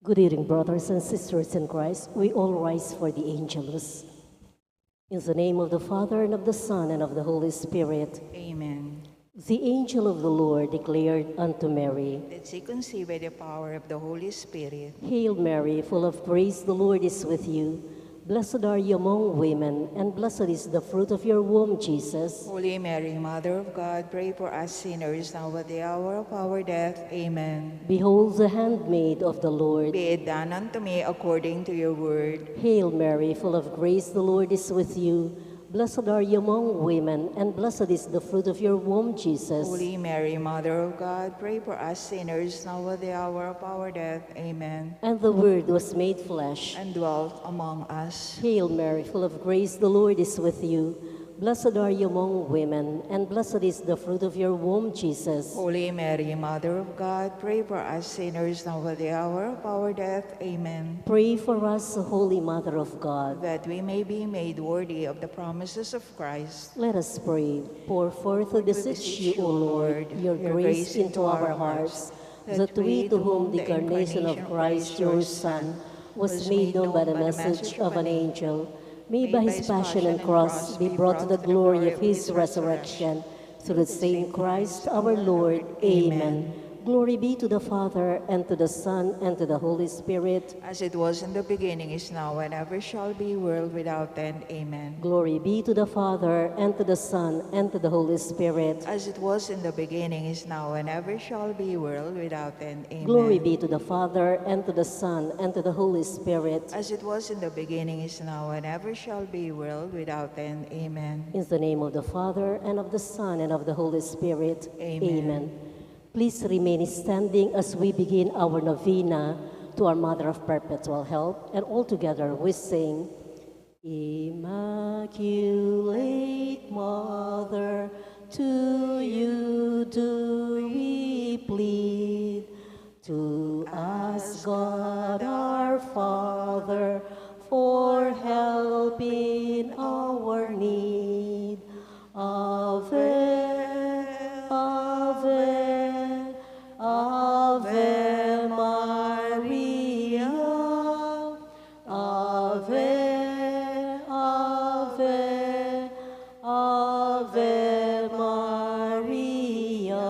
Good evening, brothers and sisters in Christ. We all rise for the Angelus. In the name of the Father, and of the Son, and of the Holy Spirit. Amen. The angel of the Lord declared unto Mary, That she conceive by the power of the Holy Spirit. Hail Mary, full of grace, the Lord is with you. Blessed are you among women, and blessed is the fruit of your womb, Jesus. Holy Mary, Mother of God, pray for us sinners, now at the hour of our death. Amen. Behold the handmaid of the Lord. Be it done unto me according to your word. Hail Mary, full of grace, the Lord is with you. Blessed are you among women, and blessed is the fruit of your womb, Jesus. Holy Mary, Mother of God, pray for us sinners, now at the hour of our death. Amen. And the Word was made flesh And dwelt among us. Hail Mary, full of grace, the Lord is with you. Blessed are you among women, and blessed is the fruit of your womb, Jesus. Holy Mary, Mother of God, pray for us sinners, now at the hour of our death. Amen. Pray for us, Holy Mother of God. That we may be made worthy of the promises of Christ. Let us pray. Pour forth to beseech you, O Lord, your grace into our hearts, that we, to whom the incarnation of Christ, your Son, was made known by the message of an angel, may by his passion and cross be brought to the glory of his resurrection. Through the same Christ our Lord. Amen. Glory be to the Father, and to the Son, and to the Holy Spirit. As it was in the beginning, is now, and ever shall be, world without end. Amen. Glory be to the Father, and to the Son, and to the Holy Spirit. As it was in the beginning, is now, and ever shall be, world without end. Amen. Glory be to the Father, and to the Son, and to the Holy Spirit. As it was in the beginning, is now, and ever shall be, world without end. Amen. In the name of the Father, and of the Son, and of the Holy Spirit. Amen. Please remain standing as we begin our novena to our Mother of Perpetual Help, and all together we sing, Immaculate Mother, to you do we plead, to ask God our Father for help in our need. Ave, Ave, Ave Maria, Ave, Ave, Ave Maria.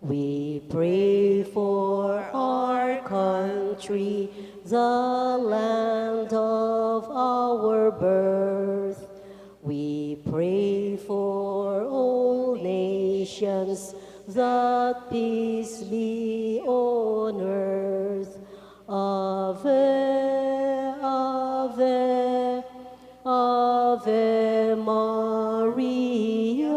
We pray for our country, the land of our birth. We pray for all nations, that peace be on earth. Ave, Ave, Ave Maria.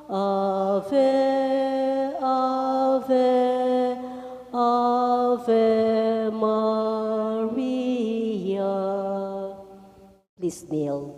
Ave, Ave, Ave Maria. Please kneel.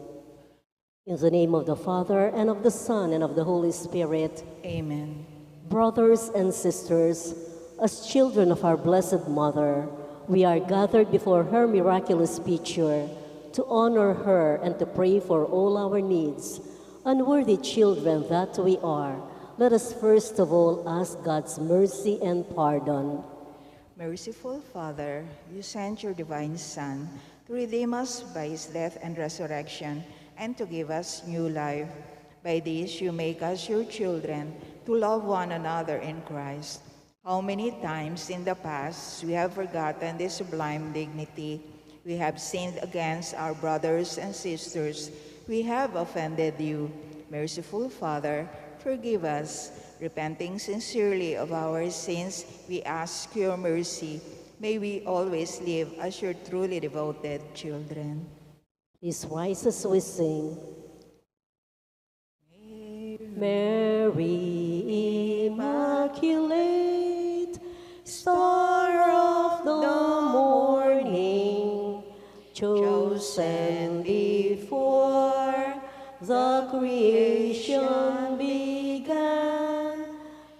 In the name of the Father, and of the Son, and of the Holy Spirit. Amen. Brothers and sisters, as children of our Blessed Mother, we are gathered before her miraculous picture to honor her and to pray for all our needs. Unworthy children that we are, let us first of all ask God's mercy and pardon. Merciful Father, you sent your divine Son to redeem us by his death and resurrection, and to give us new life. By this you make us your children, to love one another in Christ. How many times in the past we have forgotten this sublime dignity. We have sinned against our brothers and sisters. We have offended you. Merciful Father, forgive us. Repenting sincerely of our sins, we ask your mercy. May we always live as your truly devoted children. Please rise as we sing. Mary, Immaculate, Star of the morning, chosen before the creation began,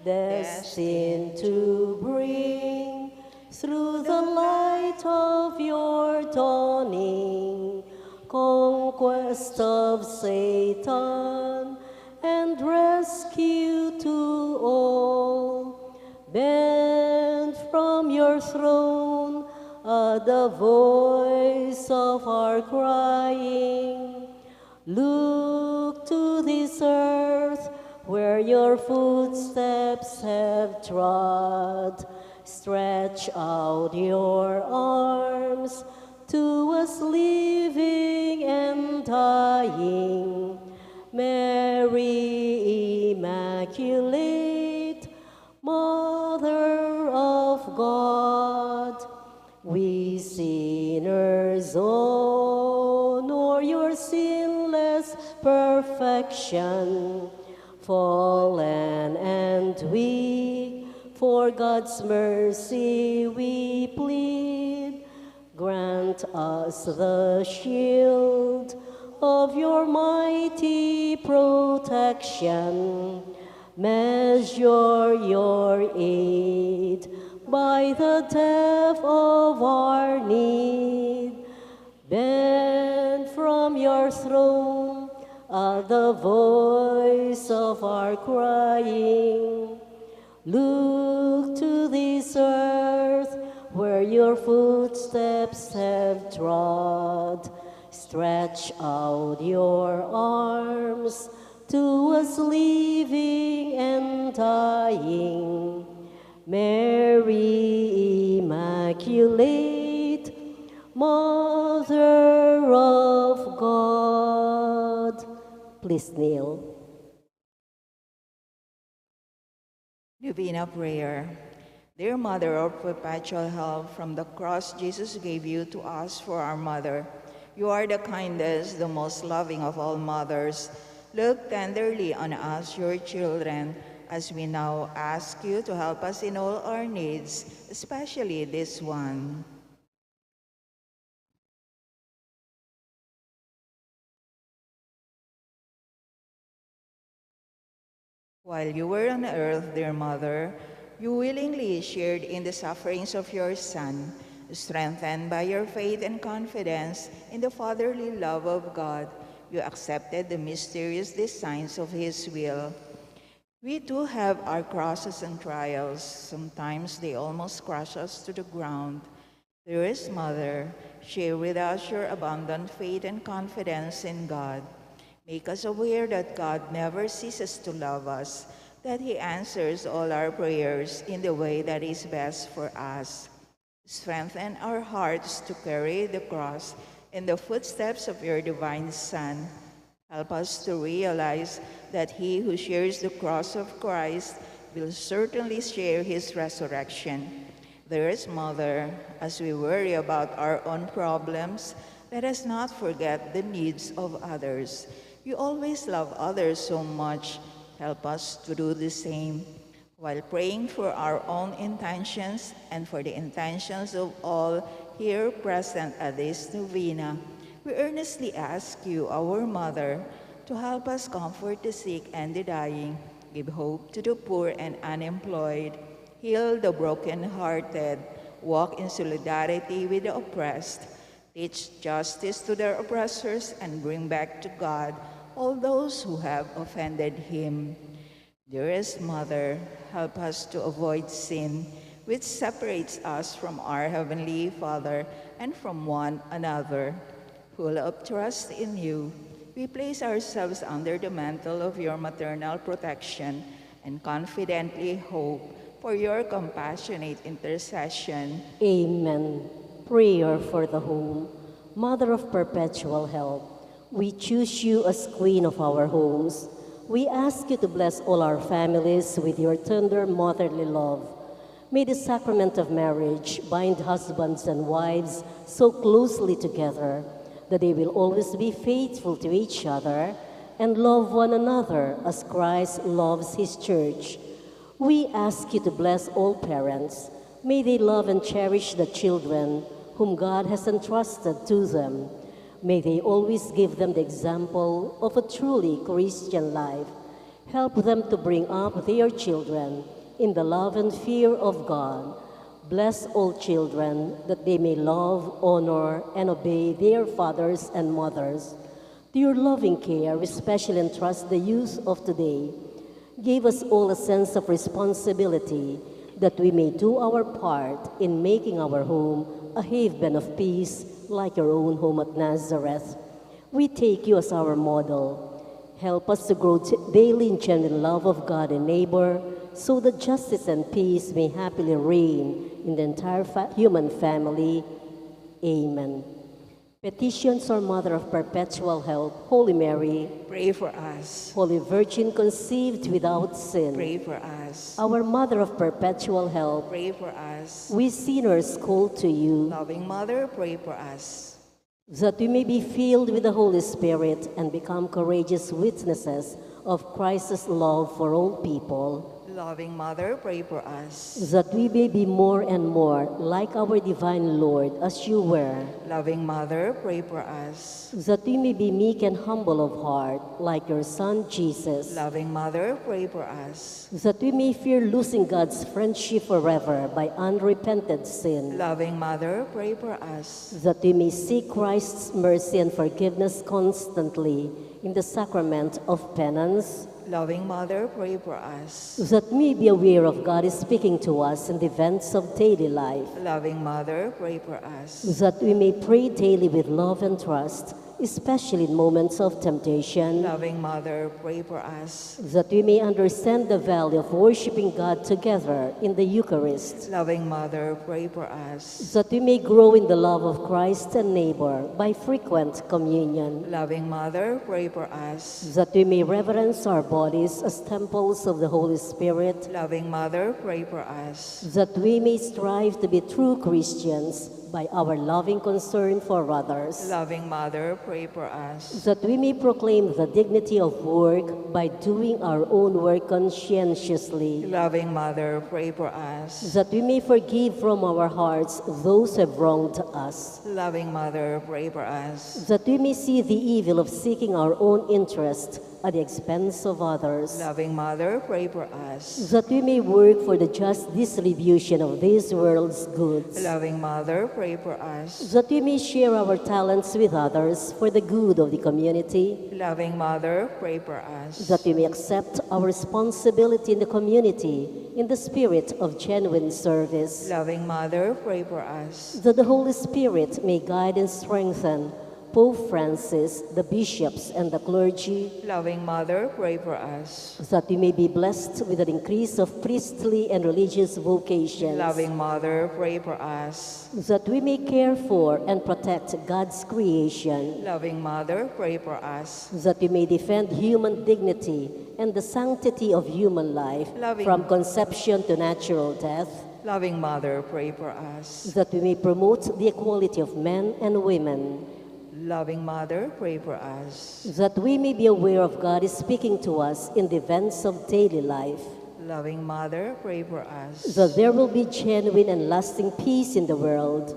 destined to bring through the light of your dawning conquest of Satan and rescue to all. Bend from your throne, the voice of our crying. Look to this earth where your footsteps have trod. Stretch out your arms to us living and dying. Mary Immaculate, Mother of God, we sinners honor your sinless perfection. Fallen and weak, for God's mercy we plead. Grant us the shield of your mighty protection. Measure your aid by the depth of our need. Bend from your throne the voice of our crying. Look to this earth where your footsteps have trod. Stretch out your arms to us living and dying. Mary Immaculate, Mother of God. Please kneel. Novena Prayer. Dear Mother of perpetual help, from the cross Jesus gave you to us for our mother. You are the kindest, the most loving of all mothers. Look tenderly on us, your children, as we now ask you to help us in all our needs, especially this one. While you were on earth, dear Mother, you willingly shared in the sufferings of your Son. Strengthened by your faith and confidence in the fatherly love of God, you accepted the mysterious designs of His will. We too have our crosses and trials. Sometimes they almost crush us to the ground. Dearest Mother, share with us your abundant faith and confidence in God. Make us aware that God never ceases to love us, that He answers all our prayers in the way that is best for us. Strengthen our hearts to carry the cross in the footsteps of your divine Son. Help us to realize that he who shares the cross of Christ will certainly share his resurrection. Dearest Mother, as we worry about our own problems, let us not forget the needs of others. You always love others so much. Help us to do the same. While praying for our own intentions and for the intentions of all here present at this novena, we earnestly ask you, our Mother, to help us comfort the sick and the dying, give hope to the poor and unemployed, heal the brokenhearted, walk in solidarity with the oppressed, teach justice to their oppressors, and bring back to God all those who have offended Him. Dearest Mother, help us to avoid sin, which separates us from our Heavenly Father and from one another. Full of trust in you, we place ourselves under the mantle of your maternal protection and confidently hope for your compassionate intercession. Amen. Prayer for the home. Mother of perpetual help, we choose you as Queen of our homes. We ask you to bless all our families with your tender motherly love. May the sacrament of marriage bind husbands and wives so closely together that they will always be faithful to each other and love one another as Christ loves His church. We ask you to bless all parents. May they love and cherish the children whom God has entrusted to them. May they always give them the example of a truly Christian life. Help them to bring up their children in the love and fear of God. Bless all children that they may love, honor, and obey their fathers and mothers. To your loving care, we especially entrust the youth of today. Give us all a sense of responsibility, that we may do our part in making our home a haven of peace like your own home at Nazareth. We take you as our model. Help us to grow daily in genuine love of God and neighbor, so that justice and peace may happily reign in the entire human family. Amen. Petitions, our Mother of Perpetual Help, Holy Mary, Pray for us. Holy Virgin conceived without sin, Pray for us. our Mother of Perpetual Help, Pray for us. we sinners call to you, Loving Mother, pray for us. that we may be filled with the Holy Spirit and become courageous witnesses of Christ's love for all people, Loving Mother, pray for us. that we may be more and more like our divine Lord as you were, Loving Mother, pray for us. that we may be meek and humble of heart like your Son Jesus, Loving Mother, pray for us. that we may fear losing God's friendship forever by unrepented sin, Loving Mother, pray for us. that we may seek Christ's mercy and forgiveness constantly in the sacrament of penance, Loving Mother, pray for us. that we may be aware of God is speaking to us in the events of daily life, Loving Mother, pray for us. that we may pray daily with love and trust, especially in moments of temptation, Loving Mother, pray for us. that we may understand the value of worshiping God together in the Eucharist, Loving Mother, pray for us. that we may grow in the love of Christ and neighbor by frequent communion, Loving Mother, pray for us. that we may reverence our bodies as temples of the Holy Spirit, Loving Mother, pray for us. that we may strive to be true Christians by our loving concern for others, Loving Mother, pray for us. that we may proclaim the dignity of work by doing our own work conscientiously, Loving Mother, pray for us. that we may forgive from our hearts those who have wronged us, Loving Mother, pray for us. that we may see the evil of seeking our own interest at the expense of others, Loving Mother, pray for us. that we may work for the just distribution of this world's goods, Loving Mother, pray for us. that we may share our talents with others for the good of the community, Loving Mother, pray for us. that we may accept our responsibility in the community in the spirit of genuine service, Loving Mother, pray for us. that the Holy Spirit may guide and strengthen Pope Francis, the bishops, and the clergy, Loving Mother, pray for us. that we may be blessed with an increase of priestly and religious vocations, Loving Mother, pray for us. that we may care for and protect God's creation, Loving Mother, pray for us. that we may defend human dignity and the sanctity of human life Loving- from conception to natural death, Loving Mother, pray for us. that we may promote the equality of men and women, Loving Mother, pray for us. that we may be aware of God is speaking to us in the events of daily life, Loving Mother, pray for us. that there will be genuine and lasting peace in the world,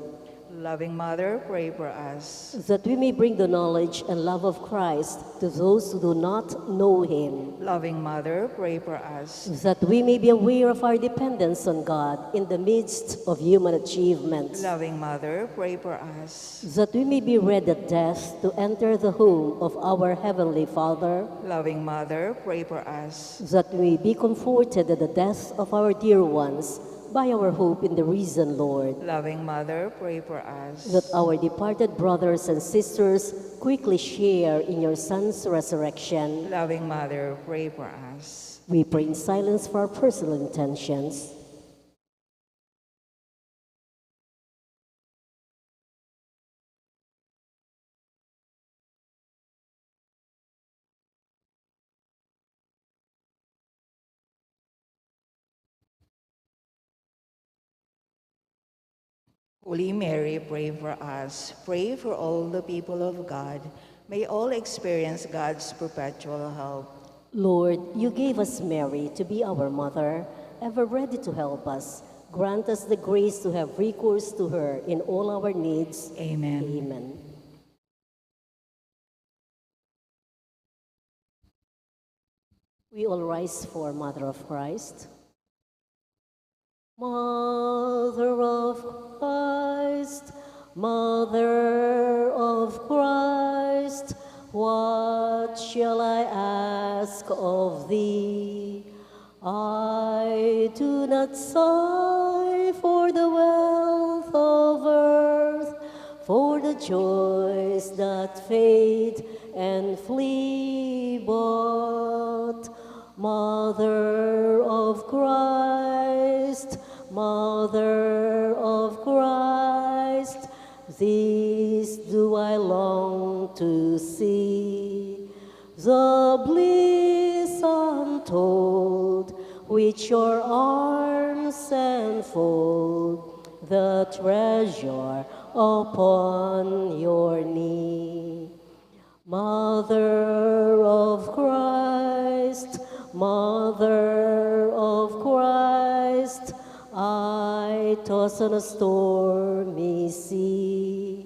Loving Mother, pray for us. that we may bring the knowledge and love of Christ to those who do not know him, Loving Mother, pray for us. that we may be aware of our dependence on God in the midst of human achievements, Loving Mother, pray for us. that we may be ready at death to enter the home of our Heavenly Father, Loving Mother, pray for us. that we may be comforted at the death of our dear ones by our hope in the risen Lord, Loving Mother, pray for us. that our departed brothers and sisters quickly share in your Son's resurrection. Loving Mother, pray for us. We pray in silence for our personal intentions. Holy Mary, pray for us. Pray for all the people of God. May all experience God's perpetual help. Lord, you gave us Mary to be our mother, ever ready to help us. Grant us the grace to have recourse to her in all our needs. Amen. Amen. We all rise for Mother of Christ. Mother of Christ, Mother of Christ, what shall I ask of thee? I do not that sigh for the wealth of earth, for the joys that fade and flee, but Mother of Christ, Mother of Christ, this do I long to see, the bliss untold which your arms enfold, the treasure upon your knee. Mother of Christ, Mother of Christ, I toss on a stormy sea.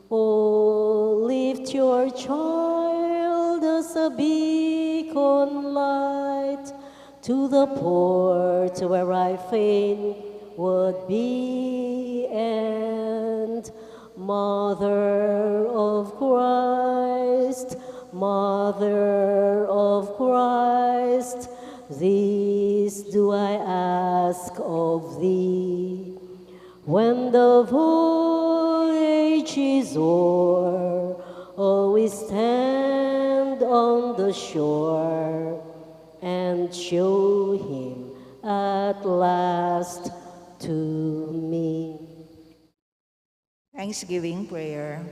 Oh, lift your child as a beacon light to the port where I fain would be, and Mother of Christ, Mother of Christ, this do I ask of thee. When the voyage is o'er, always stand on the shore and show him at last to me. Thanksgiving prayer.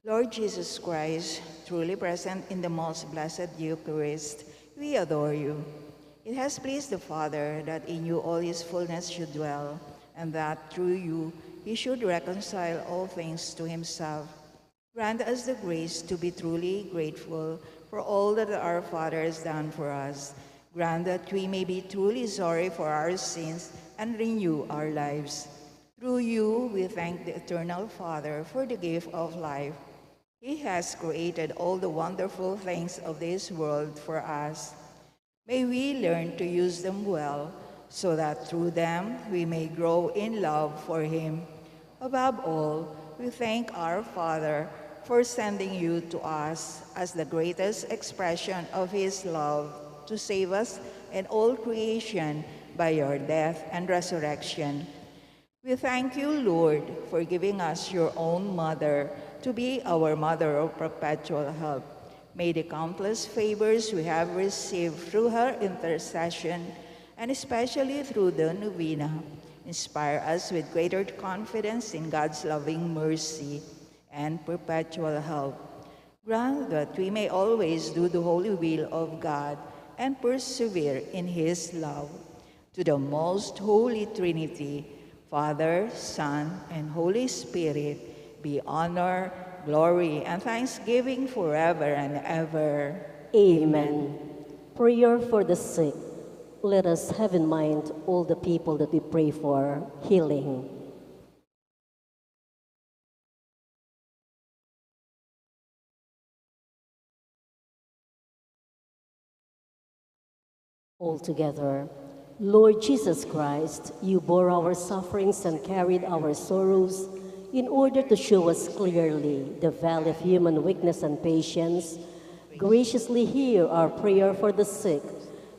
Lord Jesus Christ, truly present in the most blessed Eucharist, we adore you. It has pleased the Father that in you all his fullness should dwell, and that through you he should reconcile all things to himself. Grant us the grace to be truly grateful for all that our Father has done for us. Grant that we may be truly sorry for our sins and renew our lives. Through you, we thank the Eternal Father for the gift of life. He has created all the wonderful things of this world for us. May we learn to use them well, so that through them we may grow in love for Him. Above all, we thank our Father for sending you to us as the greatest expression of His love to save us and all creation by your death and resurrection. We thank you, Lord, for giving us your own mother to be our mother of perpetual help. May the countless favors we have received through her intercession, and especially through the novena, inspire us with greater confidence in God's loving mercy and perpetual help. Grant that we may always do the holy will of God and persevere in His love. To the most holy Trinity, Father, Son, and Holy Spirit, be honor, glory, and thanksgiving forever and ever. Amen. Prayer for the sick. Let us have in mind all the people that we pray for healing. All together. Lord Jesus Christ, you bore our sufferings and carried our sorrows in order to show us clearly the value of human weakness and patience. Graciously hear our prayer for the sick.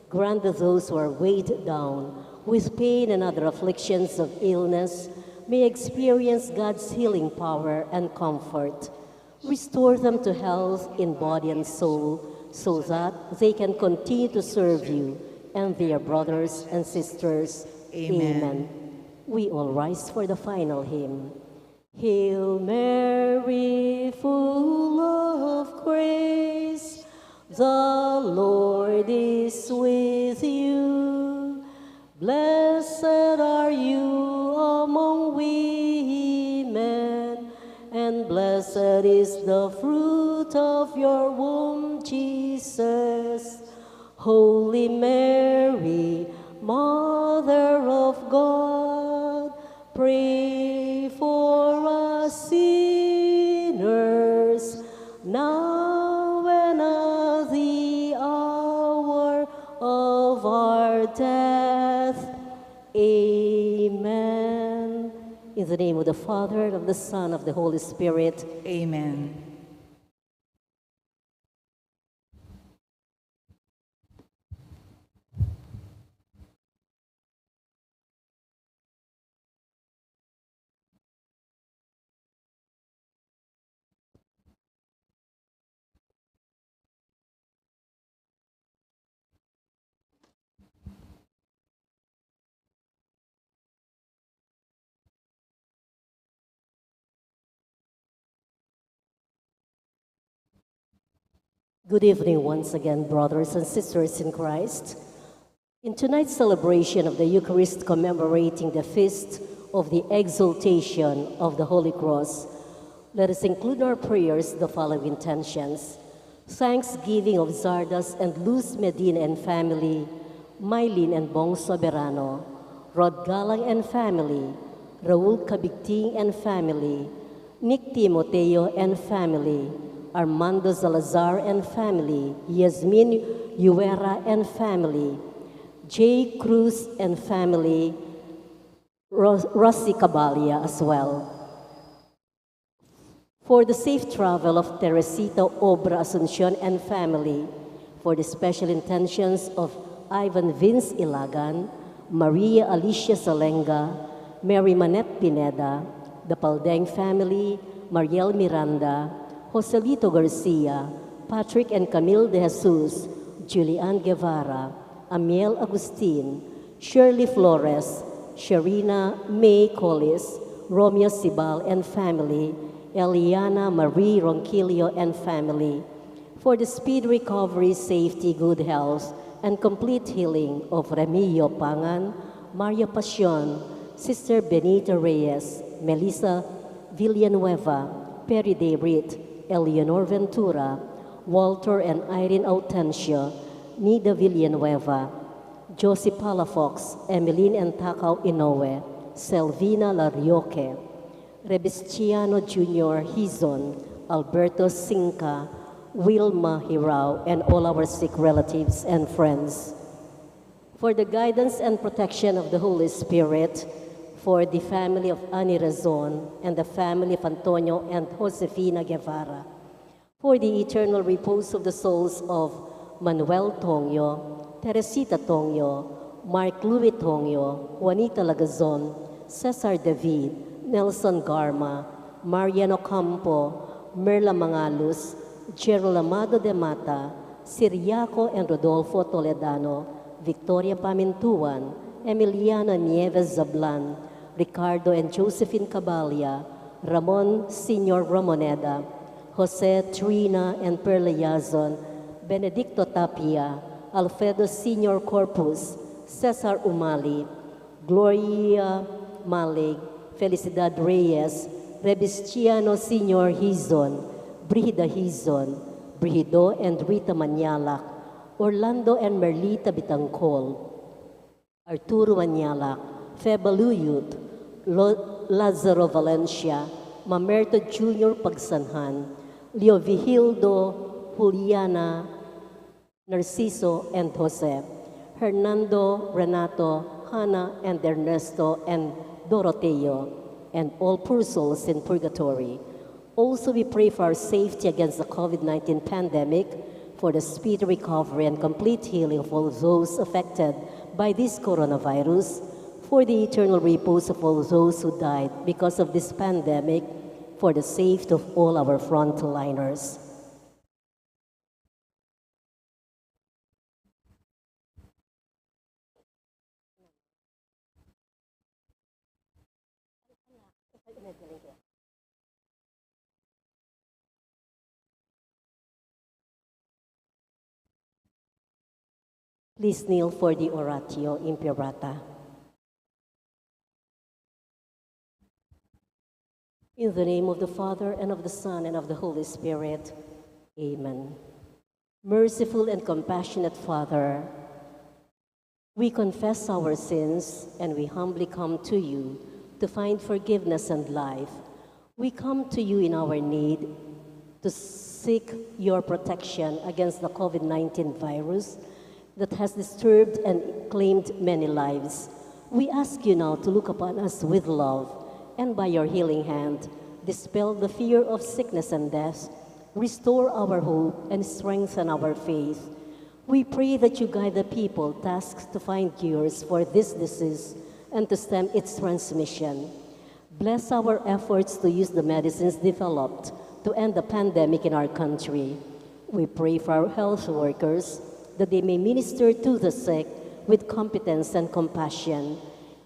Grant that those who are weighed down with pain and other afflictions of illness may experience God's healing power and comfort. Restore them to health in body and soul, so that they can continue to serve you and their brothers and sisters. Amen. We all rise for the final hymn. Hail Mary, full of grace, the Lord is with you. Blessed are you among women, and blessed is the fruit of your womb, Jesus. Holy Mary, Mother of God, pray for us sinners, now and at the hour of our death. Amen. In the name of the Father, and of the Son, and of the Holy Spirit. Amen. Good evening once again, brothers and sisters in Christ. In tonight's celebration of the Eucharist commemorating the feast of the Exaltation of the Holy Cross, let us include in our prayers the following intentions. Thanksgiving of Zardas and Luz Medina and family, Mylene and Bong Soberano, Rod Galang and family, Raul Cabigting and family, Nick Timoteo and family, Armando Salazar and family, Yasmin Yuera and family, Jay Cruz and family, Rossi Cabalia as well. For the safe travel of Teresita Obra Asuncion and family, for the special intentions of Ivan Vince Ilagan, Maria Alicia Salenga, Mary Manette Pineda, the Paldeng family, Mariel Miranda, Joselito Garcia, Patrick and Camille de Jesus, Julian Guevara, Amiel Agustin, Shirley Flores, Sharina May Collis, Romeo Sibal and family, Eliana Marie Ronquillo and family, for the speed recovery, safety, good health, and complete healing of Remilio Pangan, Maria Pasion, Sister Benita Reyes, Melissa Villanueva, Perry Debrit, Eleanor Ventura, Walter and Irene Autencio, Nida Villanueva, Josie Palafox, Emeline and Takao Inoue, Selvina Larioque, Rebistiano Jr. Hizon, Alberto Sinca, Wilma Hirao, and all our sick relatives and friends. For the guidance and protection of the Holy Spirit, for the family of Ani Razon and the family of Antonio and Josefina Guevara, for the eternal repose of the souls of Manuel Tongyo, Teresita Tongyo, Mark Louis Tongyo, Juanita Lagazon, Cesar David, Nelson Garma, Mariano Campo, Merla Mangalus, Gerald Amado de Mata, Siriaco and Rodolfo Toledano, Victoria Pamintuan, Emiliana Nieves Zablan, Ricardo and Josephine Cabalia, Ramon Senior Ramoneda, Jose Trina and Perla Yazon, Benedicto Tapia, Alfredo Senior Corpus, Cesar Umali, Gloria Malig, Felicidad Reyes, Rebistiano Senior Hizon, Brigida Hizon, Brigido and Rita Manyalak, Orlando and Merlita Bitangcol, Arturo Manyalak, Feba Luyut, Lazaro Valencia, Mamerto Jr. Pagsanhan, Leo Vigildo, Juliana, Narciso and Jose, Hernando, Renato, Hannah and Ernesto and Doroteo, and all poor souls in purgatory. Also, we pray for our safety against the COVID-19 pandemic, for the speedy recovery and complete healing of all those affected by this coronavirus, for the eternal repose of all those who died because of this pandemic, for the safety of all our frontliners. Please kneel for the Oratio Imperata. In the name of the Father, and of the Son, and of the Holy Spirit. Amen. Merciful and compassionate Father, we confess our sins, and we humbly come to you to find forgiveness and life. We come to you in our need to seek your protection against the COVID-19 virus that has disturbed and claimed many lives. We ask you now to look upon us with love, and by your healing hand, dispel the fear of sickness and death, restore our hope, and strengthen our faith. We pray that you guide the people tasked to find cures for this disease and to stem its transmission. Bless our efforts to use the medicines developed to end the pandemic in our country. We pray for our health workers that they may minister to the sick with competence and compassion.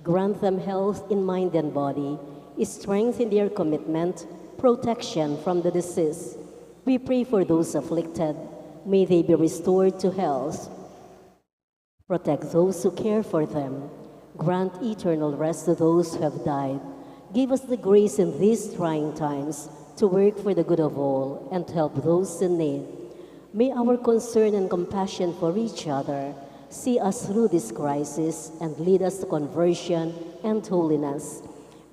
Grant them health in mind and body, strength in their commitment, protection from the disease. We pray for those afflicted, May they be restored to health. Protect those who care for them. Grant eternal rest to those who have died. Give us the grace in these trying times to work for the good of all and to help those in need. May our concern and compassion for each other see us through this crisis and lead us to conversion and holiness.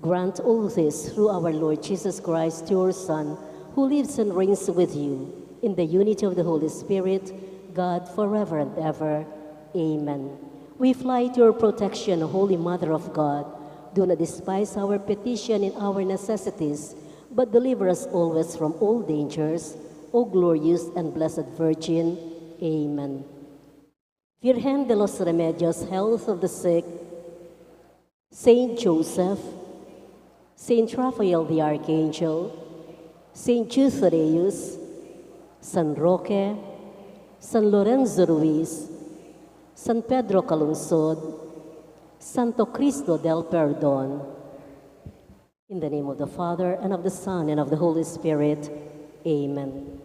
Grant all this through our Lord Jesus Christ, your Son, who lives and reigns with you in the unity of the Holy Spirit, God, forever and ever. Amen. We fly to your protection, Holy Mother of God. Do not despise our petition in our necessities, but deliver us always from all dangers, O glorious and blessed Virgin. Amen. Virgen de los Remedios, health of the sick, Saint Joseph, Saint Raphael the Archangel, Saint Jude Thaddeus, San Roque, San Lorenzo Ruiz, San Pedro Calungsod, Santo Cristo del Perdón. In the name of the Father, and of the Son, and of the Holy Spirit. Amen.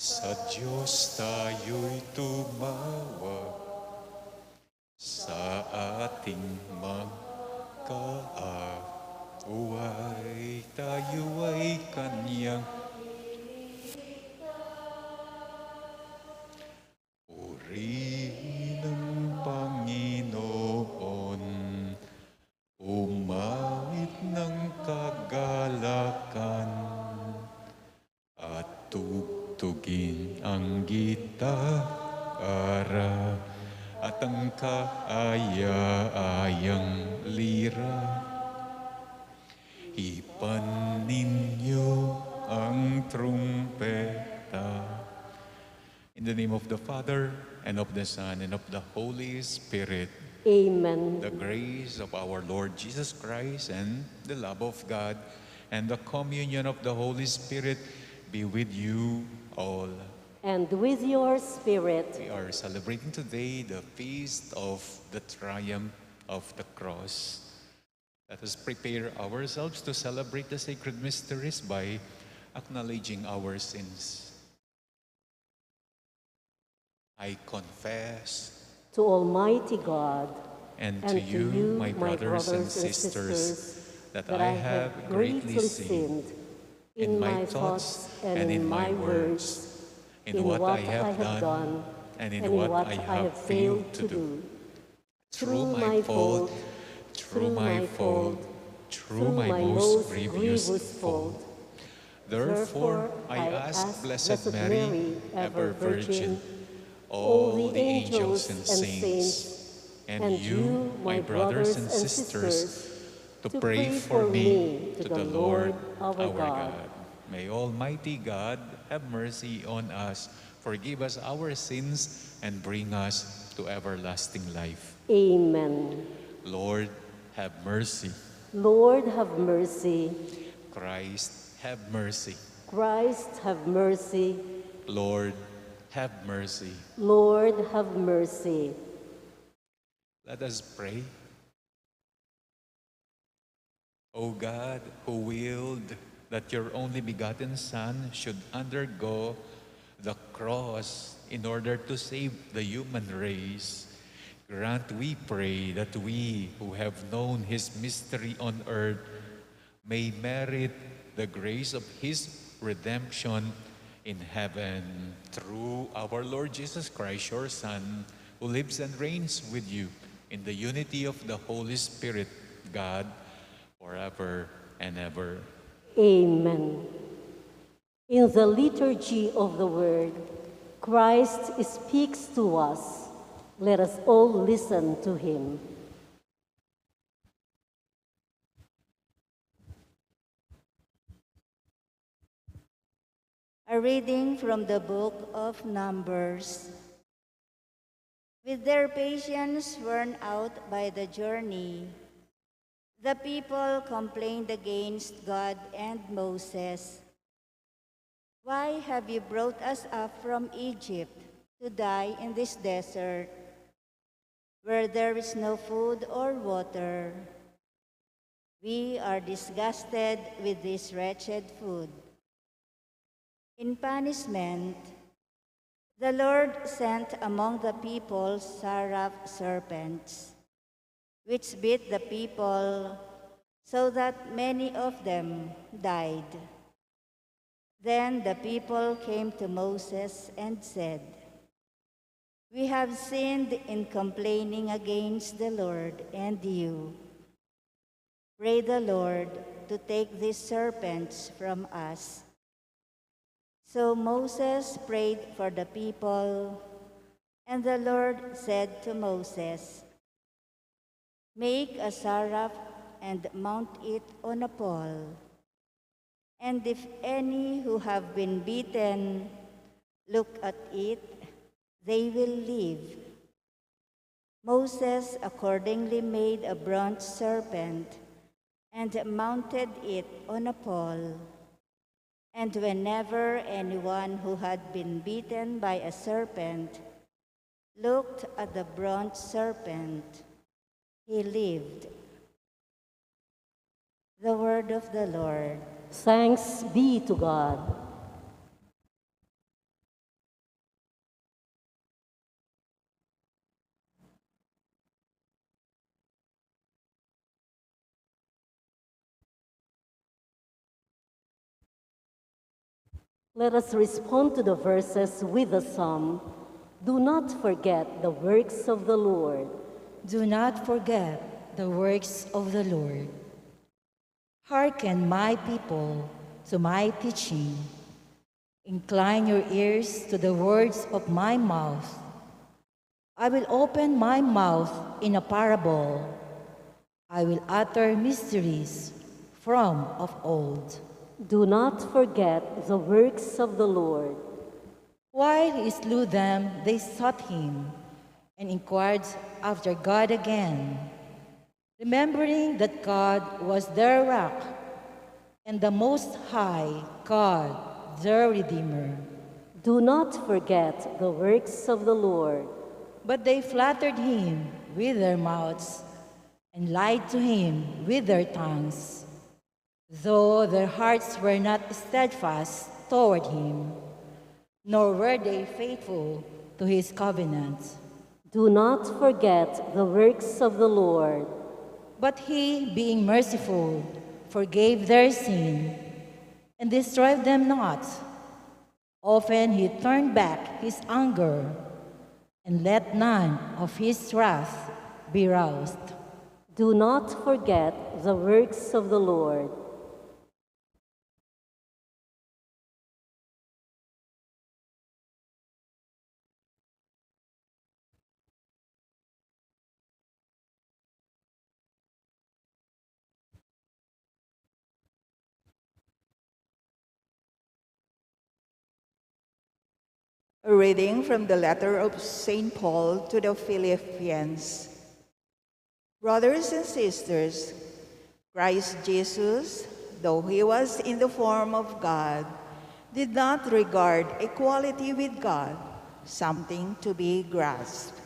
Sa Diyos tayo'y tumawag, sa ating magkaaway, tayo ay Kanyang purihin ng Panginoon, umawit ng kagalakan, at tugtugin ang gitara at ang kaaya-ayang lira. Ipan ninyo ang trumpeta. In the name of the Father, and of the Son, and of the Holy Spirit. Amen. The grace of our Lord Jesus Christ, and the love of God, and the communion of the Holy Spirit be with you all. And with your spirit. We are celebrating today the feast of the triumph of the cross. Let us prepare ourselves to celebrate the sacred mysteries by acknowledging our sins. I confess To Almighty God and to you, my brothers and sisters, that I have greatly sinned in my thoughts and in my words, in what I have done and in what I have failed to do. Through my fault, through my most grievous fault. Therefore, I ask Blessed Mary, ever Virgin, all the angels and saints, and you, my brothers and sisters, to pray for me to the Lord our God. May Almighty God have mercy on us, forgive us our sins, and bring us to everlasting life. Amen. Lord, have mercy. Lord, have mercy. Christ, have mercy. Christ, have mercy. Lord, have mercy. Lord, have mercy. Let us pray. O God, who willed that your only begotten Son should undergo the cross in order to save the human race, grant, we pray, that we who have known his mystery on earth may merit the grace of his redemption in heaven, through our Lord Jesus Christ, your Son, who lives and reigns with you in the unity of the Holy Spirit, God, forever and ever. Amen. In the liturgy of the Word, Christ speaks to us. Let us all listen to him. A reading from the book of Numbers. With their patience worn out by the journey, the people complained against God and Moses. Why have you brought us up from Egypt to die in this desert, where there is no food or water? We are disgusted with this wretched food. In punishment, the Lord sent among the people seraph serpents, which bit the people so that many of them died. Then the people came to Moses and said, "We have sinned in complaining against the Lord and you. Pray the Lord to take these serpents from us." So Moses prayed for the people, and the Lord said to Moses, "Make a seraph and mount it on a pole. And if any who have been beaten look at it, they will live." Moses accordingly made a bronze serpent and mounted it on a pole. And whenever anyone who had been beaten by a serpent looked at the bronze serpent, he lived. The word of the Lord. Thanks be to God. Let us respond to the verses with a psalm. Do not forget the works of the Lord. Do not forget the works of the Lord. Hearken, my people, to my teaching. Incline your ears to the words of my mouth. I will open my mouth in a parable. I will utter mysteries from of old. Do not forget the works of the Lord. While he slew them, they sought him and inquired after God again, remembering that God was their rock and the Most High God, their Redeemer. Do not forget the works of the Lord. But they flattered him with their mouths and lied to him with their tongues, though their hearts were not steadfast toward him, nor were they faithful to his covenant. Do not forget the works of the Lord. But he, being merciful, forgave their sin and destroyed them not. Often he turned back his anger and let none of his wrath be roused. Do not forget the works of the Lord. A reading from the letter of St. Paul to the Philippians. Brothers and sisters, Christ Jesus, though he was in the form of God, did not regard equality with God something to be grasped.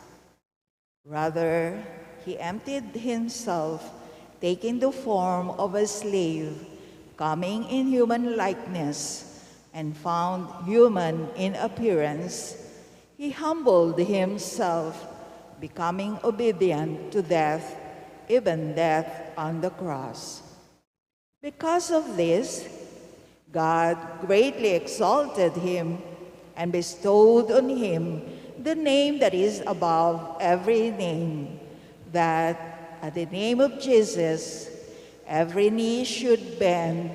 Rather, he emptied himself, taking the form of a slave, coming in human likeness, and found human in appearance. He humbled himself, becoming obedient to death, even death on the cross. Because of this, God greatly exalted him and bestowed on him the name that is above every name, that at the name of Jesus, every knee should bend,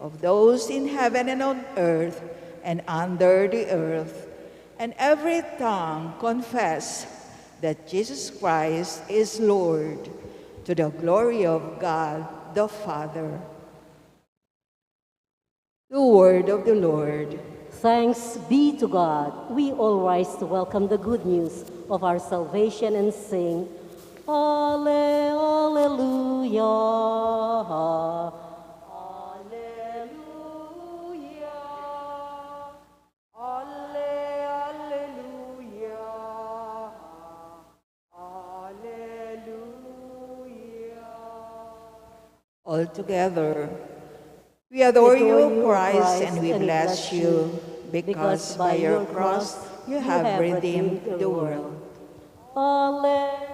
of those in heaven and on earth and under the earth, and every tongue confess that Jesus Christ is Lord, to the glory of God the Father. The word of the Lord. Thanks be to God. We all rise to welcome the good news of our salvation and sing, Alleluia. All together, we adore you, Christ, and we bless you, because by your cross you have redeemed the world. Alleluia.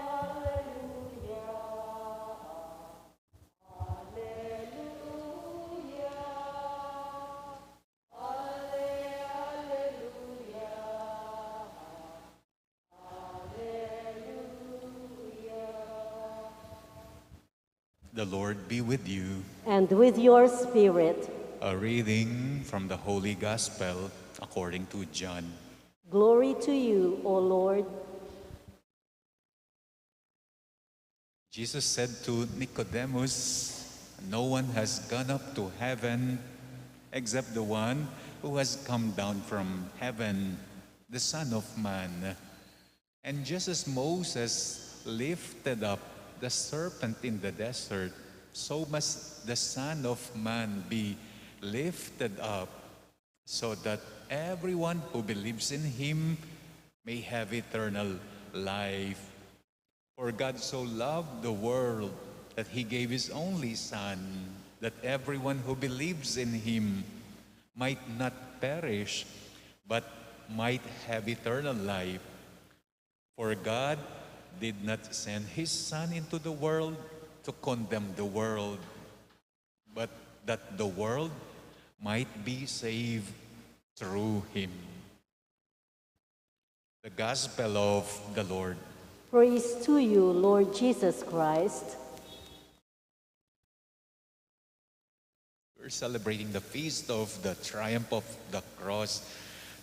The Lord be with you. And with your spirit. A reading from the Holy Gospel according to John. Glory to you, O Lord. Jesus said to Nicodemus, "No one has gone up to heaven except the one who has come down from heaven, the Son of Man. And just as Moses lifted up the serpent in the desert, so must the Son of Man be lifted up, so that everyone who believes in him may have eternal life. For God so loved the world that he gave his only Son, that everyone who believes in him might not perish, but might have eternal life. For God did not send his Son into the world to condemn the world, but that the world might be saved through him. The Gospel of the Lord. Praise to you, Lord Jesus Christ. We're celebrating the feast of the triumph of the cross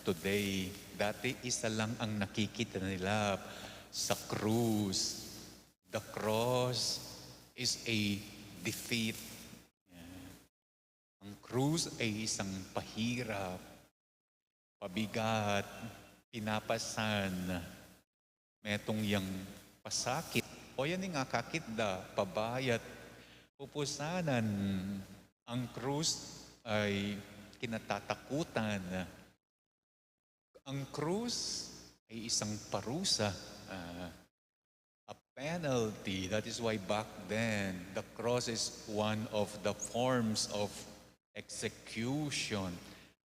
today. Dati isa lang ang nakikita nila sa krus. The cross is a defeat. Ang krus ay isang pahirap, pabigat, pinapasan, metong yang pasakit. O yan nga kakitda, pabayat, pupusanan. Ang krus ay kinatatakutan. Ang krus ay isang parusa, a penalty. That is why back then, the cross is one of the forms of execution,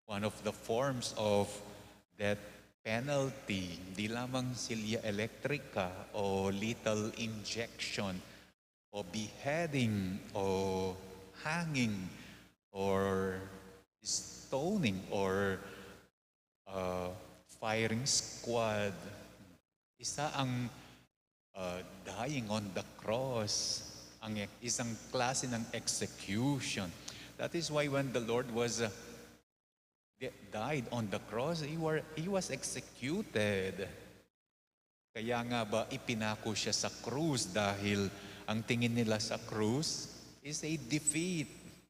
one of the forms of death penalty. Di lamang silya elektrika o lethal injection o beheading o hanging or stoning or firing squad. Isa ang dying on the cross, ang isang klase ng execution. That is why when the Lord was died on the cross, he was executed. Kaya nga ba ipinako siya sa krus dahil ang tingin nila sa krus is a defeat.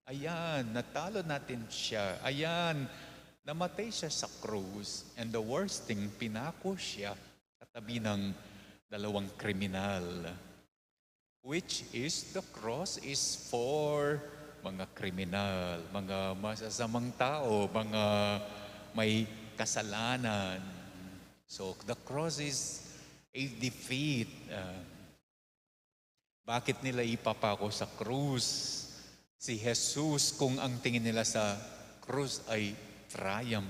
Ayan, natalo natin siya. Ayan, namatay siya sa krus. And the worst thing, pinako siya katabi ng dalawang kriminal. Which is, the cross is for mga kriminal, mga masasamang tao, mga may kasalanan. So, the cross is a defeat. Bakit nila ipapako sa krus? Si Jesus, kung ang tingin nila sa krus ay triumph,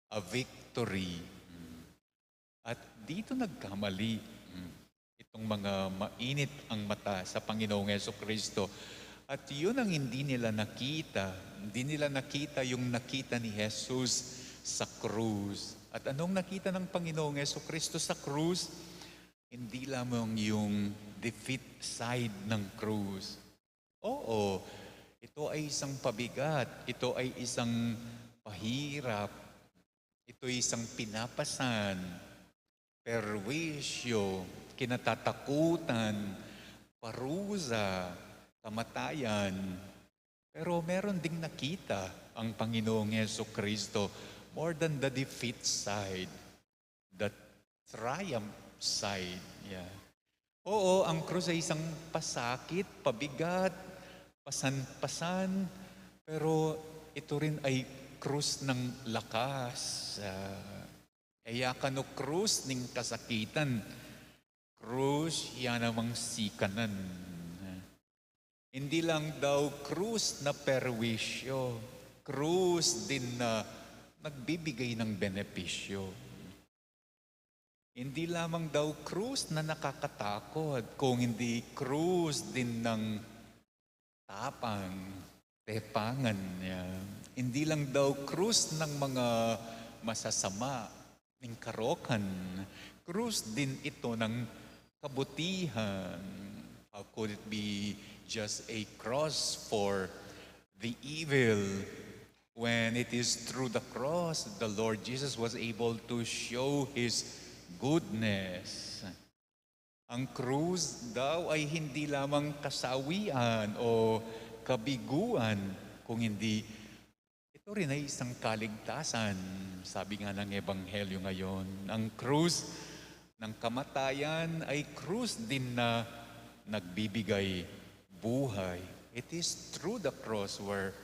a victory. At dito nagkamali itong mga mainit ang mata sa Panginoong Jesucristo. At yun ang hindi nila nakita. Hindi nila nakita yung nakita ni Jesus sa krus. At anong nakita ng Panginoong Jesucristo sa krus? Hindi lamang yung defeat side ng krus. Oo, ito ay isang pabigat. Ito ay isang pahirap. Ito ay isang pinapasan, perwisyo, kinatatakutan, parusa, kamatayan. Pero meron ding nakita ang Panginoong Jesucristo more than the defeat side, the triumph side. Yeah. Oo, ang krus ay isang pasakit, pabigat, pasan-pasan, pero ito rin ay krus ng lakas. Kaya kano krus ning kasakitan, krus yan namang sikanan. Hindi lang daw krus na perwisyo, krus din na nagbibigay ng benepisyo. Hindi lamang daw krus na nakakatakot, kung hindi krus din ng tapang, tepangan niya. Hindi lang daw krus ng mga masasama, ng karokan. Krus din ito ng kabutihan. How could it be just a cross for the evil when it is through the cross the Lord Jesus was able to show His goodness? Ang krus daw ay hindi lamang kasawian o kabiguan, kung hindi, ito rin ay isang kaligtasan. Sabi nga ng Ebanghelyo ngayon, ang krus ng kamatayan ay krus din na nagbibigay buhay. It is through the cross where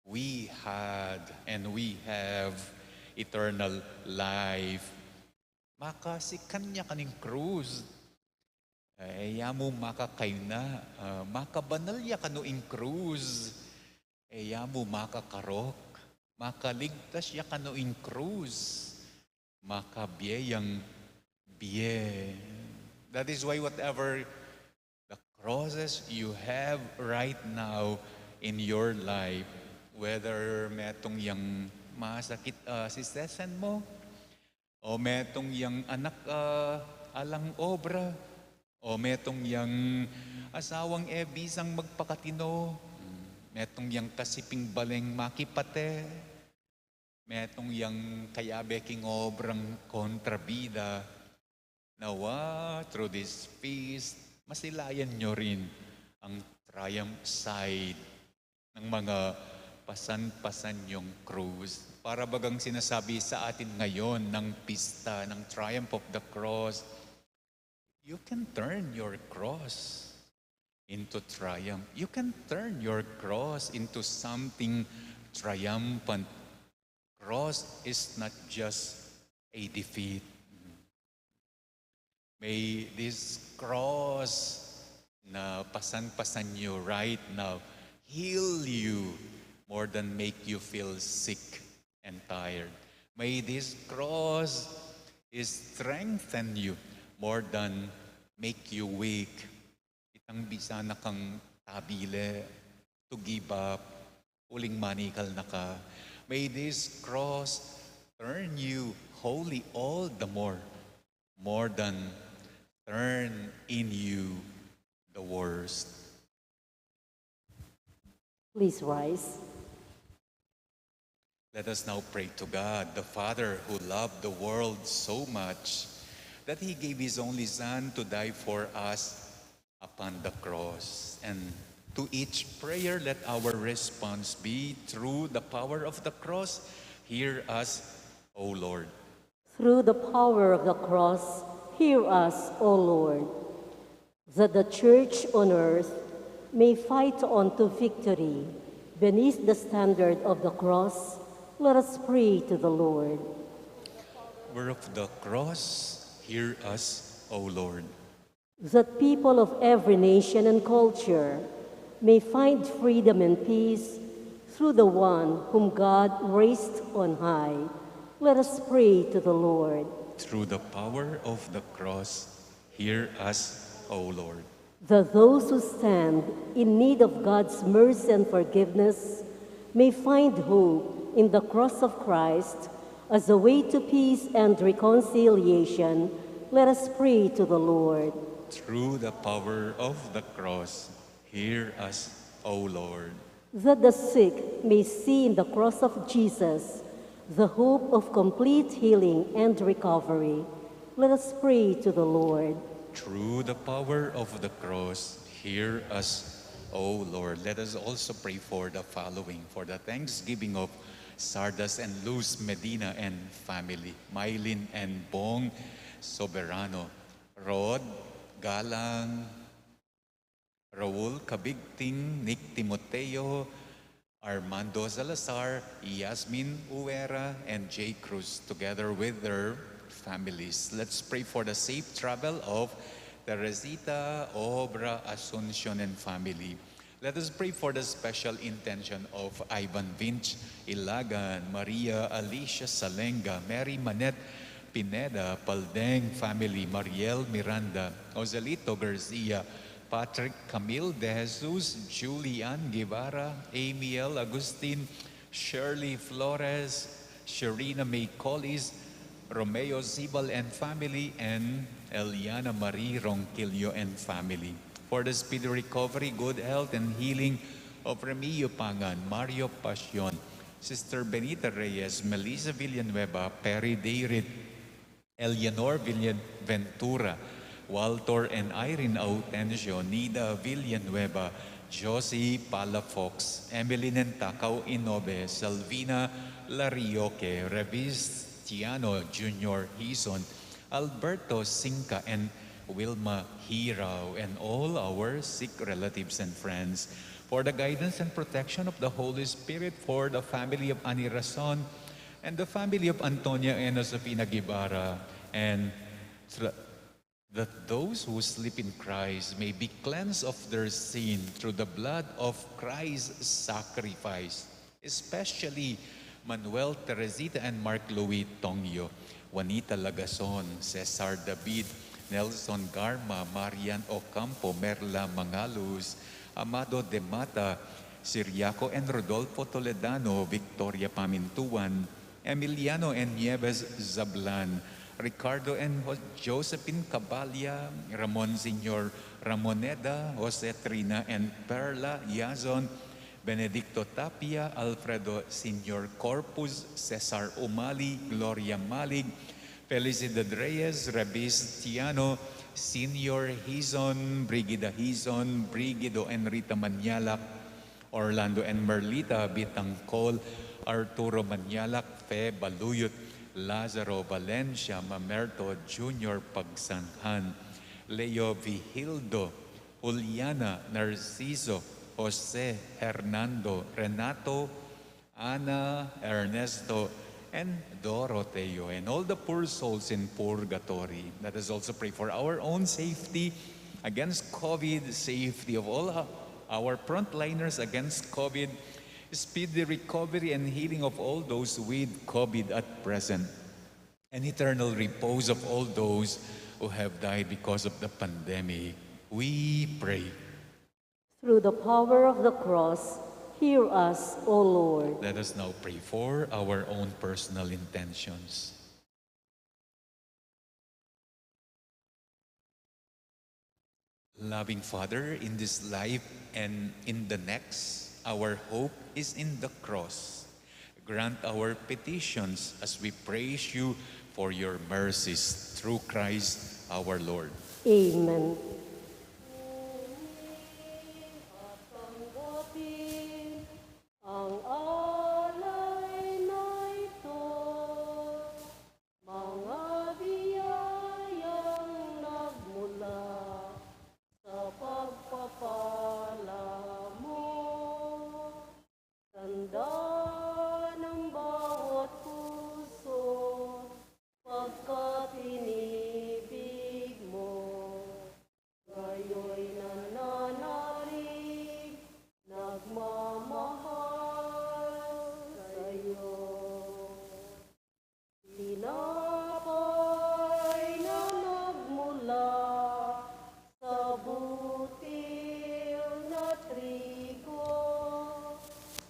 we had and we have eternal life. Makasikan niya kaning krus. Mo makakay na, makabanalya kanoing krus. Mo makakarok, makaligtas ya kanoing krus. Makabiyayang biye. That is why whatever the crosses you have right now in your life, Whether metong yang masakit si sesen mo, o metong yang anak alang obra, o metong yang asawang bisang magpakatino, metong yang kasiping baleng makipate, metong yang kayabeking obrang kontrabida, nawa through this feast, masilayan nyo rin ang triumph side ng mga pasan-pasan yung cruise. Para bagang sinasabi sa atin ngayon ng pista, ng triumph of the cross, you can turn your cross into triumph. You can turn your cross into something triumphant. Cross is not just a defeat. May this cross na pasan-pasan nyo right now heal you more than make you feel sick and tired. May this cross strengthen you more than make you weak. Itang bisa na kang tabile to give up, uling manikal na ka. May this cross turn you holy all the more than turn in you the worst. Please rise. Let us now pray to God, the Father who loved the world so much that He gave His only Son to die for us upon the cross. And to each prayer, let our response be through the power of the cross. Hear us, O Lord. Through the power of the cross, hear us, O Lord, that the Church on earth may fight on to victory beneath the standard of the cross. Let us pray to the Lord. Word of the cross, hear us, O Lord. That people of every nation and culture may find freedom and peace through the one whom God raised on high. Let us pray to the Lord. Through the power of the cross, hear us, O Lord. That those who stand in need of God's mercy and forgiveness may find hope in the cross of Christ as a way to peace and reconciliation. Let us pray to the Lord. Through the power of the cross, hear us, O Lord. That the sick may see in the cross of Jesus the hope of complete healing and recovery. Let us pray to the Lord. Through the power of the cross, hear us, O Lord. Let us also pray for the following, for the thanksgiving of Sardas and Luz Medina and family, Mylin and Bong Soberano, Rod Galang, Raul Cabigting, Nick Timoteo, Armando Salazar, Yasmin Uera, and J. Cruz, together with their families. Let's pray for the safe travel of Teresita, Obra, Asuncion, and family. Let us pray for the special intention of Ivan Vinch, Ilagan, Maria Alicia Salenga, Mary Manette Pineda, Paldeng family, Mariel Miranda, Ozelito Garcia, Patrick Camille De Jesus, Julian Guevara, Amiel Agustin, Shirley Flores, Sharina May Collis, Romeo Zibal and family, and Eliana Marie Ronquillo and family. For the speedy recovery, good health, and healing of Remilio Pangan, Mario Pasion, Sister Benita Reyes, Melissa Villanueva, Perry Deirit, Eleanor Ventura, Walter and Irene Autencio, Nida Villanueva, Josie Palafox, Emily Nentacao Inobe, Salvina Larioque, Revis Tiano Jr. Hison, Alberto Sinca, and Wilma Hirao, and all our sick relatives and friends. For the guidance and protection of the Holy Spirit, for the family of Ani Rason, and the family of Antonia and Josefina Guevara, and that those who sleep in Christ may be cleansed of their sin through the blood of Christ's sacrifice, especially Manuel Teresita and Mark Louis Tongyo, Juanita Lagason, Cesar David, Nelson Garma, Marian Ocampo, Merla Mangaluz, Amado de Mata, Siriaco and Rodolfo Toledano, Victoria Pamintuan, Emiliano and Nieves Zablan, Ricardo and Josephine Cabalia, Ramon Senior Ramoneda, Jose Trina and Perla Yazon, Benedicto Tapia, Alfredo Senior Corpus, Cesar Umali, Gloria Malig, Felicidad Reyes, Rebis Tiano, Senior Hizon, Brigida Hizon, Brigido and Rita Manyalak, Orlando and Merlita Bitangkol, Arturo Manyalak, Fe Baluyot, Lazaro Valencia, Mamerto Jr. Pagsanghan, Leo Vigildo, Juliana Narciso, Jose Hernando, Renato, Ana, Ernesto, and Doroteo, and all the poor souls in purgatory. Let us also pray for our own safety against COVID, safety of all our frontliners against COVID, speedy recovery and healing of all those with COVID at present, and eternal repose of all those who have died because of the pandemic. We pray. Through the power of the cross, hear us, O Lord. Let us now pray for our own personal intentions. Loving Father, in this life and in the next, our hope is in the cross. Grant our petitions as we praise you for your mercies through Christ our Lord. Amen. Ang alay na ito, mga biyayang nagmula sa pagpapala mo. Tanda ng bawat puso, pagkat inibig mo. Ngayo'y nananalig, nagmamahal sa'yo. Tinapay na nagmula sa butil na trigo,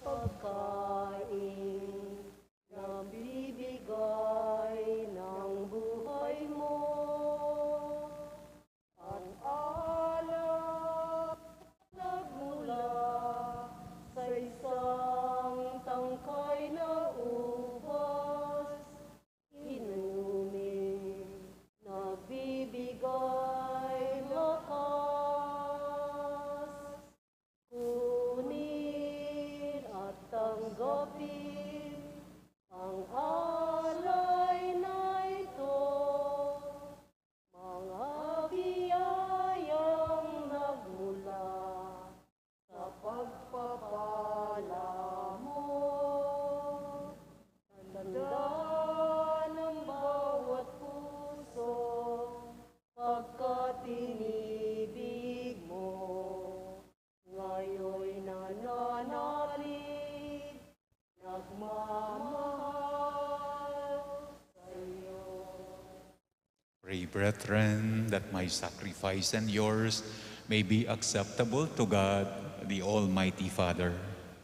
pagkain na bibigay ng buhay mo. Ang alak nagmula sa isang tangkay na ubas, inumin, nagbibigay lakas. Kunin at tanggapin ang alay na ito, mga biyayang nagmula sa pagpapala mo. Tanda ng bawat puso, pagkat inibig mo. Ngayo'y nananalig, nagmamahal sa'yo. Pray, brethren, that my sacrifice and yours may be acceptable to God, the Almighty Father.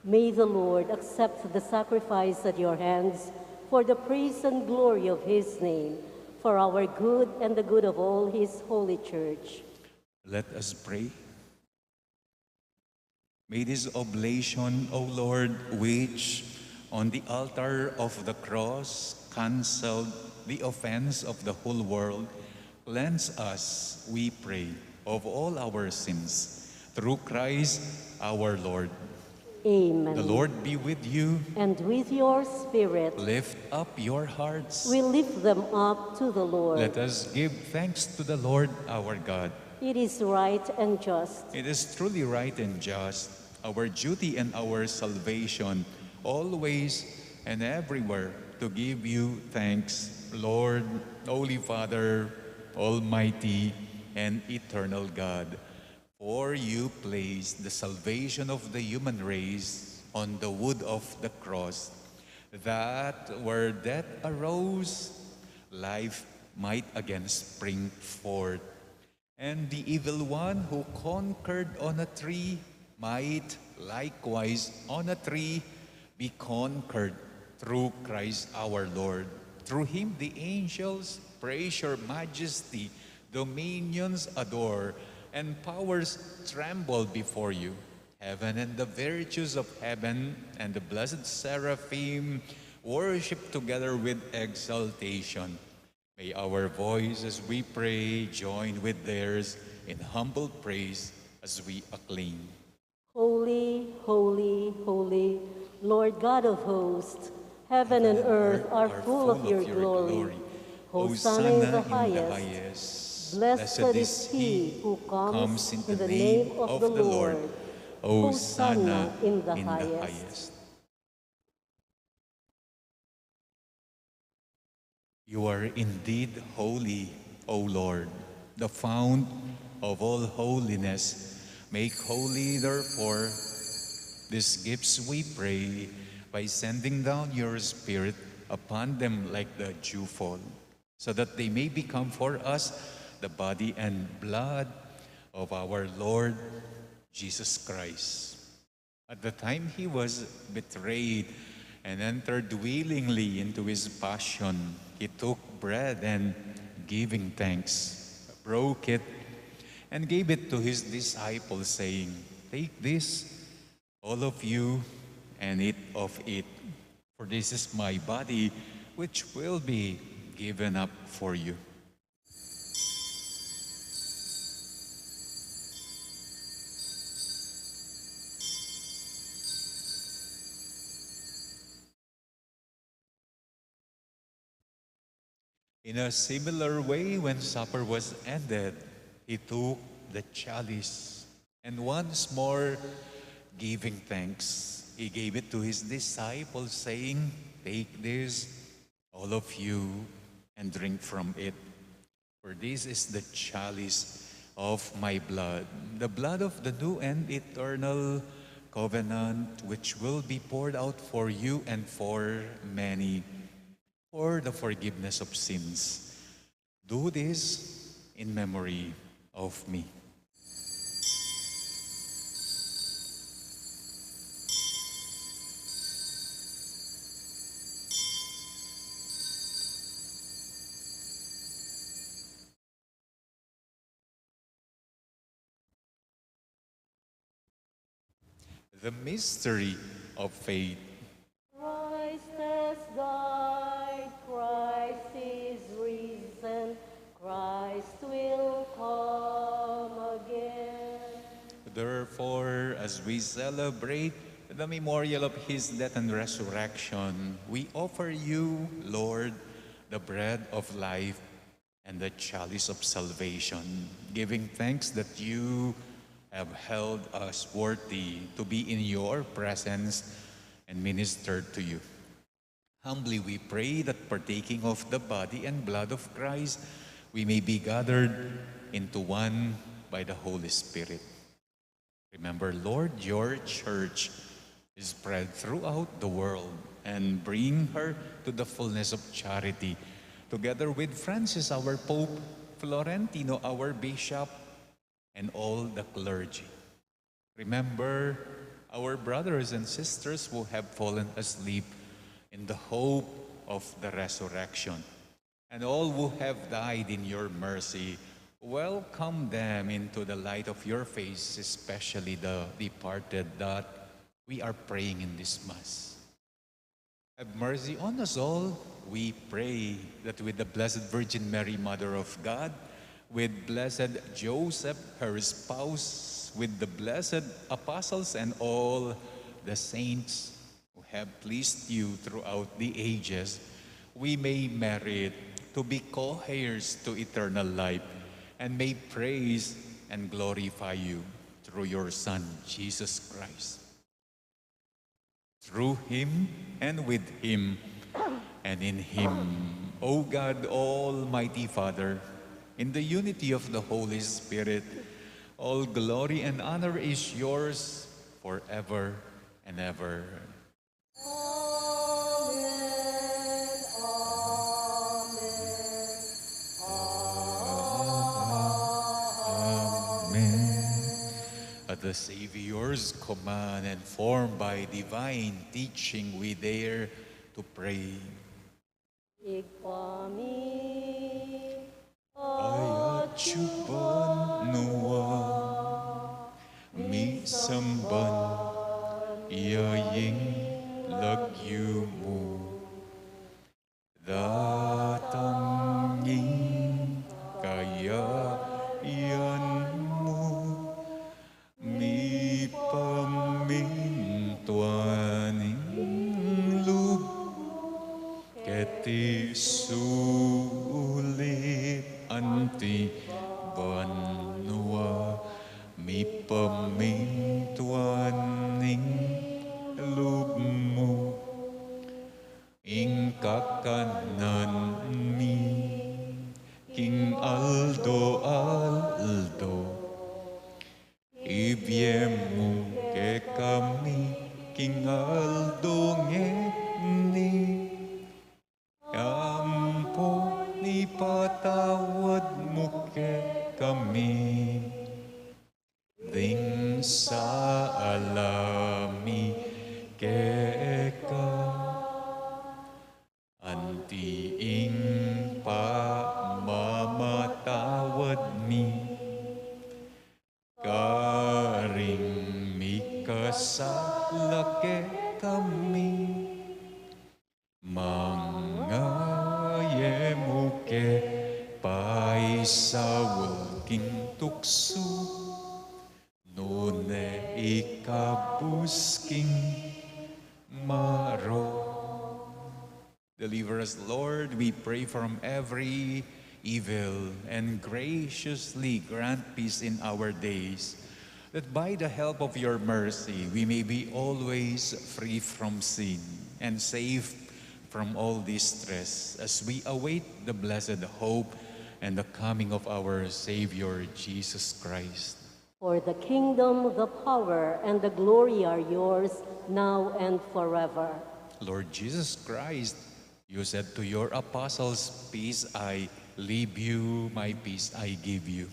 May the Lord accept the sacrifice at your hands for the praise and glory of his name, for our good and the good of all his holy church. Let us pray. May this oblation, O Lord, which on the altar of the cross canceled the offense of the whole world, cleanse us, we pray, of all our sins, through Christ our Lord. Amen. The Lord be with you. And with your spirit, Lift up your hearts. we lift them up to the Lord. Let us give thanks to the Lord our God. It is right and just, It is truly right and just, our duty and our salvation, always and everywhere, to give you thanks, Lord, Holy Father, Almighty and eternal God. For you placed the salvation of the human race on the wood of the cross, that where death arose, life might again spring forth, and the evil one who conquered on a tree might likewise on a tree, be conquered through Christ our Lord. Through him the angels praise your majesty, dominions adore, and powers tremble before you. Heaven and the virtues of heaven and the blessed seraphim worship together with exaltation. May our voice as we pray join with theirs in humble praise as we acclaim. Holy, holy, holy, Lord God of hosts, heaven and earth are full of your glory. Hosanna in the highest. Blessed is he who comes in the name of the Lord. Hosanna in the highest. You are indeed holy, O Lord, the fount of all holiness. Make holy, therefore, these gifts, we pray, by sending down your Spirit upon them like the dewfall, so that they may become for us the body and blood of our Lord Jesus Christ. At the time he was betrayed and entered willingly into his passion, he took bread and, giving thanks, broke it and gave it to his disciples, saying, "Take this, all of you, and eat of it, for this is my body, which will be given up for you." In a similar way, when supper was ended, he took the chalice, and once more giving thanks, he gave it to his disciples, saying, "Take this, all of you, and drink from it. For this is the chalice of my blood, the blood of the new and eternal covenant, which will be poured out for you and for many, for the forgiveness of sins. Do this in memory of me." The mystery of faith. Christ has died, Christ is risen, Christ will come again. Therefore, as we celebrate the memorial of his death and resurrection, we offer you, Lord, the bread of life and the chalice of salvation, giving thanks that you have held us worthy to be in your presence and ministered to you. Humbly we pray that partaking of the body and blood of Christ, we may be gathered into one by the Holy Spirit. Remember, Lord, your church is spread throughout the world, and bring her to the fullness of charity, together with Francis, our Pope, Florentino, our Bishop, and all the clergy. Remember our brothers and sisters who have fallen asleep in the hope of the resurrection, and all who have died in your mercy. Welcome them into the light of your face, especially the departed that we are praying in this Mass. Have mercy on us all. We pray that with the Blessed Virgin Mary, Mother of God, with Blessed Joseph, her spouse, with the blessed apostles and all the saints who have pleased you throughout the ages, we may merit to be co-heirs to eternal life, and may praise and glorify you through your Son, Jesus Christ. Through him and with him and in him, O God, Almighty Father, in the unity of the Holy Spirit, all glory and honor is yours forever and ever. Amen, amen, Amen. At the Savior's command and formed by divine teaching, we dare to pray. Igpami Ayat Chuban Nuwa Mi Samban Yaying Lagyu Mo Datanging Kayayan Mo Mi Pamintuaning Lub Keti Sulit Anti Banua Mi Pamintuaning Lub Mo Ing kakanan mi King Aldo Ibiemu ke kami King Aldo ngeni Kampo ni patawad mo ke kami Ding sa alami ke ka Antiing pa mamatawad mi Karing mikasalake kami Mga yemuke paisawal king tukso Nune ikabusking maro Deliver us, Lord, we pray, from every evil, and graciously grant peace in our days, that by the help of your mercy we may be always free from sin and safe from all distress as we await the blessed hope and the coming of our Savior, Jesus Christ. For the kingdom, the power, and the glory are yours, now and forever. Lord Jesus Christ, you said to your apostles, "Peace I leave you, my peace I give you.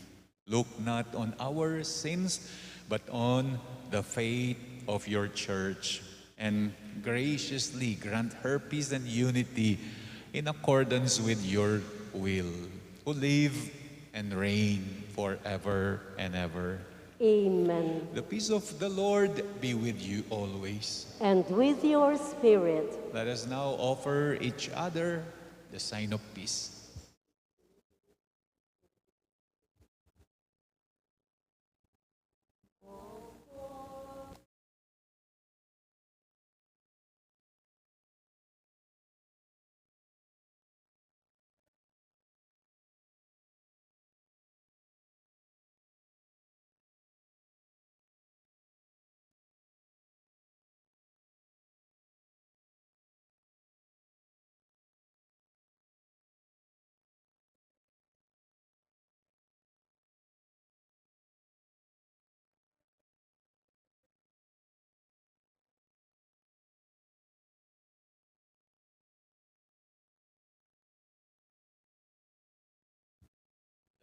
Look not on our sins, but on the faith of your church, and graciously grant her peace and unity in accordance with your will, who live and reign forever and ever." Amen. The peace of the Lord be with you always. And with your spirit. Let us now offer each other the sign of peace.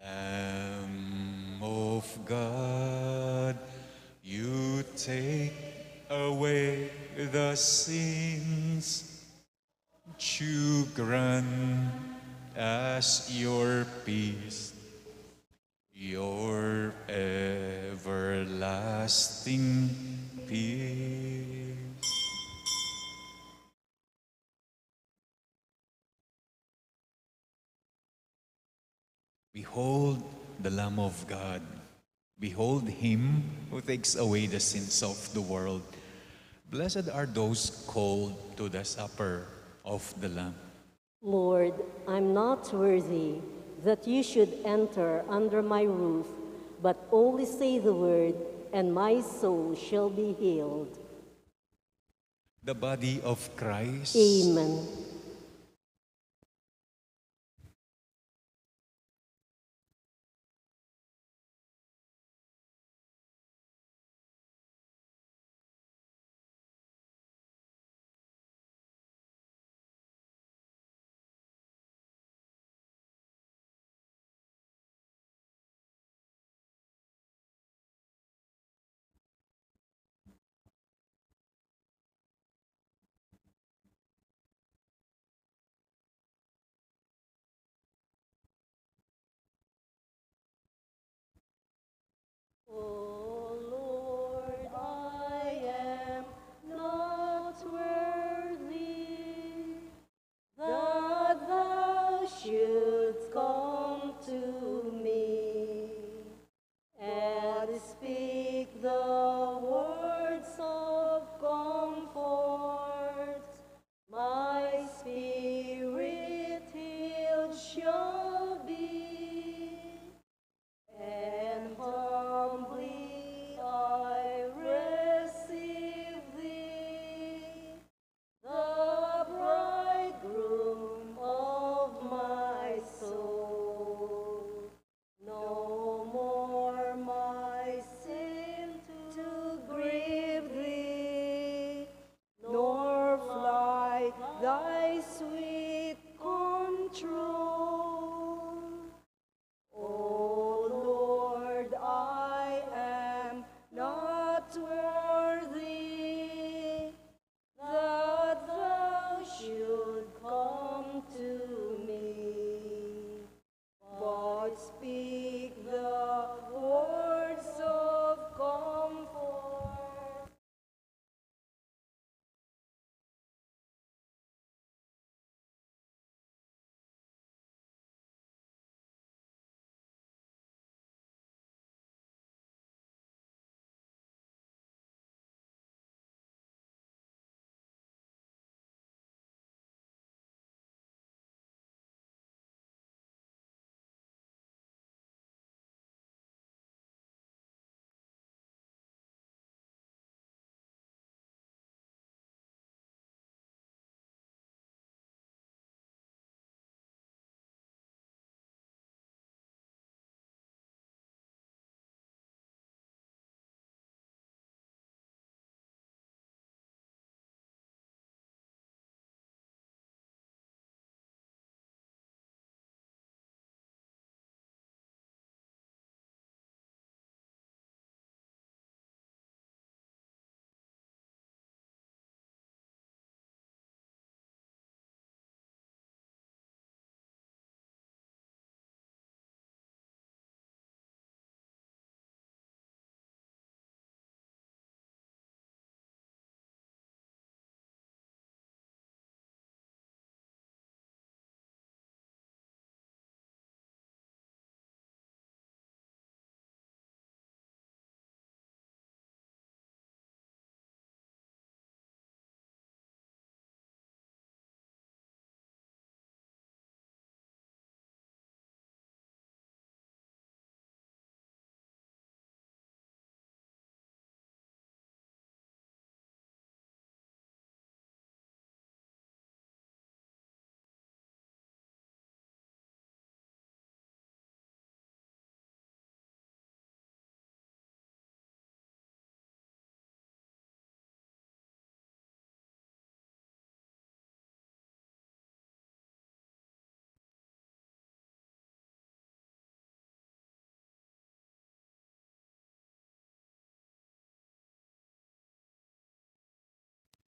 Lamb of God, you take away the sins. You grant us your peace, your everlasting peace. Behold the Lamb of God. Behold him who takes away the sins of the world. Blessed are those called to the supper of the Lamb. Lord, I'm not worthy that you should enter under my roof, but only say the word, and my soul shall be healed. The body of Christ. Amen.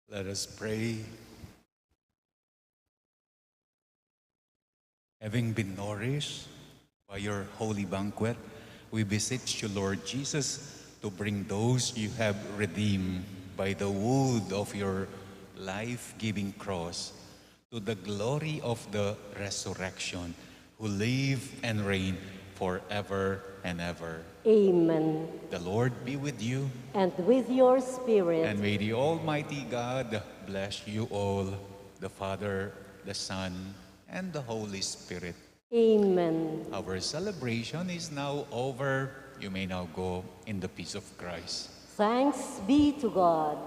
Let us pray. Having been nourished by your holy banquet, we beseech you, Lord Jesus, to bring those you have redeemed by the wood of your life-giving cross to the glory of the resurrection, who live and reign forever and ever. Amen. The Lord be with you, And with your spirit. and may the Almighty God bless you all, the Father, the Son, and the Holy Spirit. Amen. Our celebration is now over. You may now go in the peace of Christ. Thanks be to God.